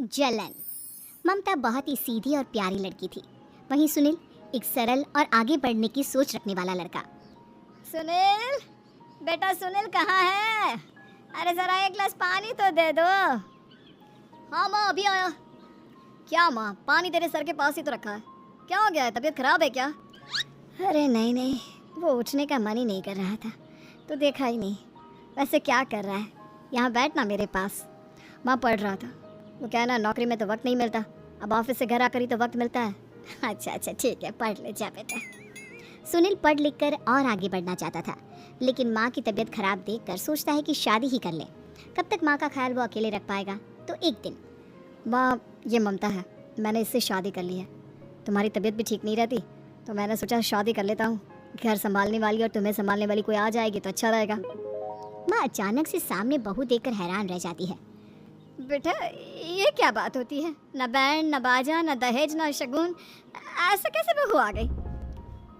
जलन। ममता बहुत ही सीधी और प्यारी लड़की थी, वहीं सुनील एक सरल और आगे बढ़ने की सोच रखने वाला लड़का। सुनील, बेटा सुनील कहाँ है? अरे जरा एक गिलास पानी तो दे दो। हाँ माँ, अभी आया। क्या माँ, पानी तेरे सर के पास ही तो रखा है, क्या हो गया है? तबीयत खराब है क्या? अरे नहीं नहीं, वो उठने का मन ही नहीं कर रहा था, तो देखा ही नहीं। वैसे क्या कर रहा है? यहाँ बैठ ना मेरे पास। माँ पढ़ रहा था। वो क्या है ना, नौकरी में तो वक्त नहीं मिलता, अब ऑफिस से घर आकर ही तो वक्त मिलता है। अच्छा ठीक है, पढ़ ले जा बेटा। सुनील पढ़ लिख कर और आगे बढ़ना चाहता था, लेकिन माँ की तबीयत खराब देखकर सोचता है कि शादी ही कर ले। कब तक माँ का ख्याल वो अकेले रख पाएगा? तो एक दिन, माँ ये ममता है, मैंने इससे शादी कर ली है। तुम्हारी तबीयत भी ठीक नहीं रहती, तो मैंने सोचा शादी कर लेता हूँ। घर संभालने वाली और तुम्हें संभालने वाली कोई आ जाएगी तो अच्छा रहेगा। माँ अचानक से सामने बहू देखकर हैरान रह जाती है। बेटा ये क्या बात होती है? न बैंड, न बाजा, न दहेज, न शगुन, ऐसा कैसे बहू आ गई?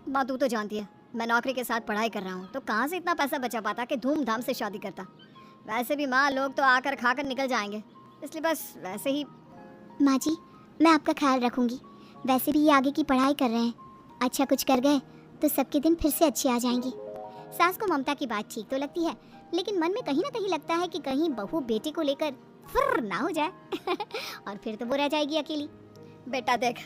माँ तू तो जानती है, मैं नौकरी के साथ पढ़ाई कर रहा हूँ, तो कहाँ से इतना पैसा बचा पाता कि धूमधाम से शादी करता। वैसे भी माँ, लोग तो आकर खाकर निकल जाएंगे, इसलिए बस वैसे ही। माँ जी, मैं आपका ख्याल रखूंगी। वैसे भी ये आगे की पढ़ाई कर रहे हैं, अच्छा कुछ कर गए तो सबके दिन फिर से अच्छे आ जाएंगे। सास को ममता की बात ठीक तो लगती है, लेकिन मन में कहीं ना कहीं लगता है कि कहीं बहू बेटे को लेकर फुर्र ना हो जाए और फिर तो वो रह जाएगी अकेली। बेटा देख,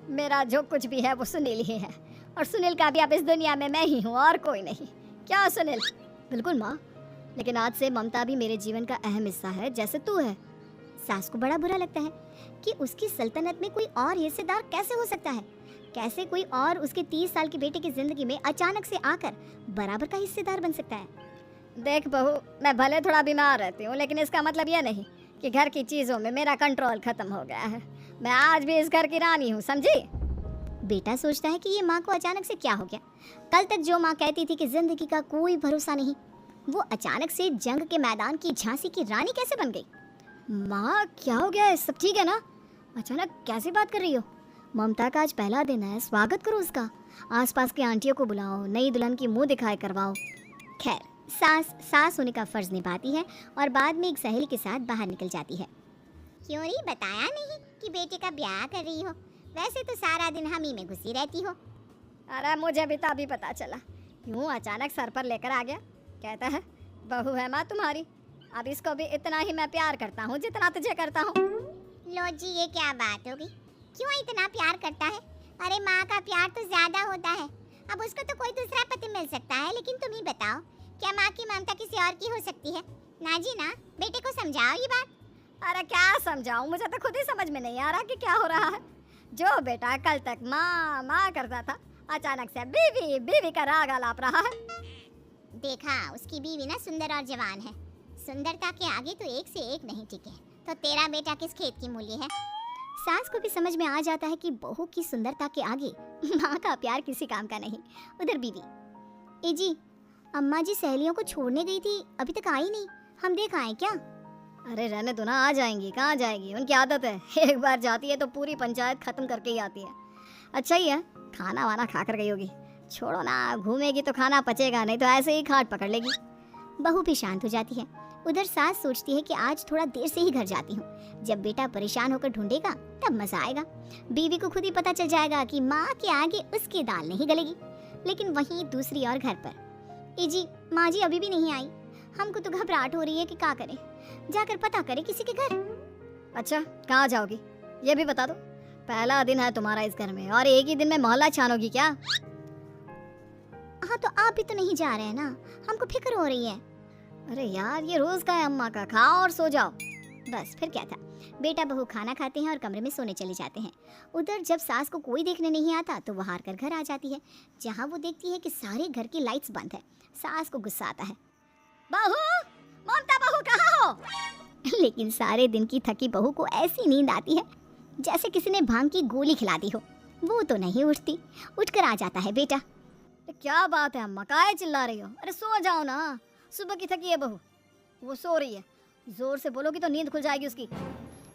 मेरा जो कुछ भी है वो सुनील ही है, और सुनील का भी अब इस दुनिया में मैं ही हूँ और कोई नहीं। क्या सुनील? बिल्कुल माँ, लेकिन आज से ममता भी मेरे जीवन का अहम हिस्सा है, जैसे तू है। सास को बड़ा बुरा लगता है कि उसकी सल्तनत में कोई और हिस्सेदार कैसे हो सकता है। कैसे कोई और उसके 30 साल के बेटे की जिंदगी में अचानक से आकर बराबर का हिस्सेदार बन सकता है। देख बहू, मैं भले थोड़ा बीमार रहती हूँ, लेकिन इसका मतलब यह नहीं कि घर की चीज़ों में मेरा कंट्रोल खत्म हो गया है। मैं आज भी इस घर की रानी हूँ, समझी? बेटा सोचता है कि ये माँ को अचानक से क्या हो गया। कल तक जो माँ कहती थी कि जिंदगी का कोई भरोसा नहीं, वो अचानक से जंग के मैदान की झांसी की रानी कैसे बन गई? माँ क्या हो गया है? सब ठीक है ना? अचानक कैसी बात कर रही हो? ममता का आज पहला दिन है, स्वागत करो उसका। आसपास की आंटियों को बुलाओ, नई दुल्हन की मुंह दिखाई करवाओ। खैर, सास होने का फर्ज निभाती है और बाद में एक सहेली के साथ बाहर निकल जाती है। क्यों नहीं बताया नहीं कि बेटे का ब्याह कर रही हो? वैसे तो सारा दिन हम ही में घुसी रहती हो। अरे मुझे भी तभी पता चला, यूँ अचानक सर पर लेकर आ गया। कहता है बहू है माँ तुम्हारी, अब इसको भी इतना ही मैं प्यार करता हूँ जितना तुझे करता हूँ। लो जी, ये क्या बात होगी? क्यों इतना प्यार करता है? अरे माँ का प्यार तो ज्यादा होता है। अब उसको तो कोई दूसरा पति मिल सकता है, लेकिन तुम ही बताओ, क्या माँ की ममता किसी और की हो सकती है? ना जी ना, बेटे को समझाओ ये बात। अरे क्या समझाऊं, मुझे तो खुद ही समझ में नहीं आ रहा कि क्या हो रहा है। जो बेटा कल तक माँ माँ करता था, अचानक से बीवी बीवी का राग आलाप रहा है। देखा, उसकी बीवी ना सुंदर और जवान है। सुंदरता के आगे तो एक से एक नहीं टिके, तो तेरा बेटा किस खेत की मूली है? सास को भी समझ में आ जाता है कि बहू की सुंदरता के आगे माँ का प्यार किसी काम का नहीं। उधर बीवी, ए जी, अम्मा जी सहेलियों को छोड़ने गई थी, अभी तक आई नहीं, हम देख आए क्या? अरे रहने दो ना, आ जाएंगी। कहाँ जाएंगी, उनकी आदत है, एक बार जाती है तो पूरी पंचायत खत्म करके ही आती है। अच्छा ही है, खाना वाना खा कर गई होगी। छोड़ो ना, घूमेगी तो खाना पचेगा, नहीं तो ऐसे ही खाट पकड़ लेगी। बहू भी शांत हो जाती है। उधर सास सोचती है कि आज थोड़ा देर से ही घर जाती हूँ, जब बेटा परेशान होकर ढूंढेगा तब मजा आएगा। बीवी को खुद ही पता चल जाएगा कि माँ के आगे उसकी दाल नहीं गलेगी। लेकिन वहीं दूसरी ओर घर पर, ए जी, माँ जी अभी भी नहीं आई, हमको तो घबराहट हो रही है कि क्या करें, जाकर पता करें किसी के घर। अच्छा कहाँ जाओगी ये भी बता दो। पहला दिन है तुम्हारा इस घर में और एक ही दिन में मोहल्ला छानोगी क्या? हाँ तो आप भी तो नहीं जा रहे हैं ना, हमको फिक्र हो रही है। अरे यार, ये रोज का है अम्मा का, खाओ और सो जाओ। बस फिर क्या था, बेटा बहू खाना खाते हैं और कमरे में सोने चले जाते हैं। उधर जब सास को कोई देखने नहीं आता तो वो हार कर घर आ जाती है, जहाँ वो देखती है कि सारे घर की लाइट्स बंद है। सास को गुस्सा आता है, बहू, ममता बहू कहाँ हो? लेकिन सारे दिन की थकी बहू को ऐसी नींद आती है जैसे किसी ने भांग की गोली खिला दी हो। वो तो नहीं उठती, उठकर आ जाता है बेटा। क्या बात है अम्मा, काहे चिल्ला रही हो? अरे सो जाओ ना, सुबह की थकी है बहू, वो सो रही है, जोर से बोलोगी तो नींद खुल जाएगी उसकी।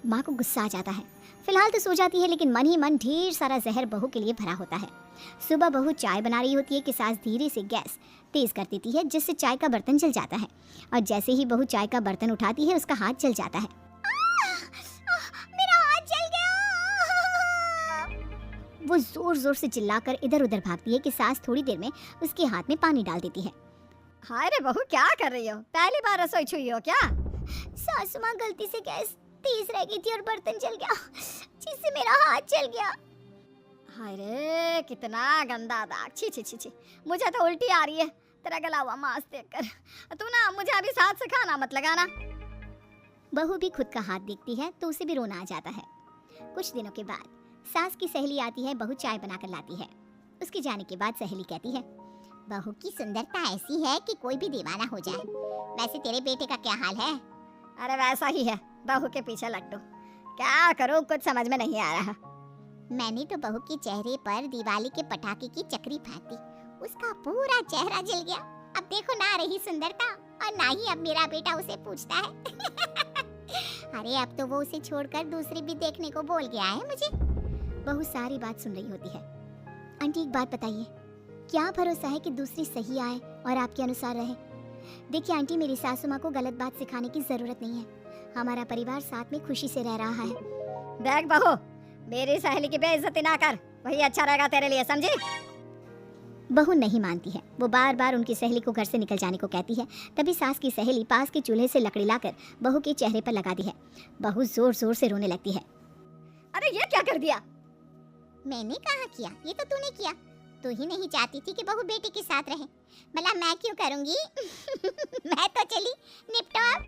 माँ को गुस्सा आ जाता है। फिलहाल तो सो जाती है, लेकिन मन ही मन ढेर सारा जहर बहू के लिए भरा होता है। सुबह बहू चाय बना रही होती है कि सास धीरे से गैस तेज कर देती है, जिससे चाय का बर्तन जल जाता है। और जैसे ही बहू चाय का बर्तन उठाती है, उसका हाथ जल जाता है। मेरा वो जोर जोर से चिल्लाकर इधर उधर भागती है कि सास थोड़ी देर में उसके हाथ में पानी डाल देती है। हाय रे बहू, क्या कर रही हो? पहली बार रसोई छुई हो क्या? सासू माँ, गलती से गैस तेज रह गई थी और बर्तन जल गया, जिससे मेरा हाथ जल गया। हाय रे, कितना गंदा दाग। छी छी छी छी, मुझे तो उल्टी आ रही है तेरा गला हुआ मांस देखकर। तू ना मुझे अभी साथ से खाना मत लगाना। बहू भी खुद का हाथ देखती है तो उसे भी रोना आ जाता है। कुछ दिनों के बाद सास की सहेली आती है, बहू चाय बनाकर लाती है। उसके जाने के बाद सहेली कहती है, बहू की सुंदरता ऐसी है कि कोई भी दीवाना हो जाए। वैसे तेरे बेटे का क्या हाल है? अरे वैसा ही है, बहू के पीछे लट्टू। क्या करूं, कुछ समझ में नहीं आ रहा। मैंने तो बहू के चेहरे पर दिवाली के पटाखे की चक्री फेंक दी, उसका पूरा चेहरा जल गया। अब देखो ना रही सुंदरता, और ना ही अब मेरा बेटा उसे पूछता है। अरे अब तो वो उसे छोड़कर दूसरी भी देखने को बोल गया है मुझे। बहू सारी बात सुन रही होती है। आंटी, एक बात बताइए, क्या भरोसा है कि दूसरी सही आए और आपके अनुसार रहे? देखिए आंटी, मेरी सासू माँ को गलत बात सिखाने की जरूरत नहीं है। हमारा परिवार साथ में खुशी से रह रहा है। देख बहू, मेरी सहेली की बेइज्जती ना कर, वही अच्छा रहेगा तेरे लिए, समझी? बहू नहीं मानती है। वो बार बार उनकी सहेली को घर से निकल जाने को कहती है। तभी सास की सहेली पास के चूल्हे से लकड़ी लाकर बहू के चेहरे पर लगा दी है। बहू जोर जोर से रोने लगती है। अरे ये क्या कर दिया? मैंने कहा किया, ये तो तूने किया। तू ही नहीं चाहती थी कि बहू बेटे के साथ रहे, भला मैं क्यों करूंगी? मैं तो चली, निपटो अब।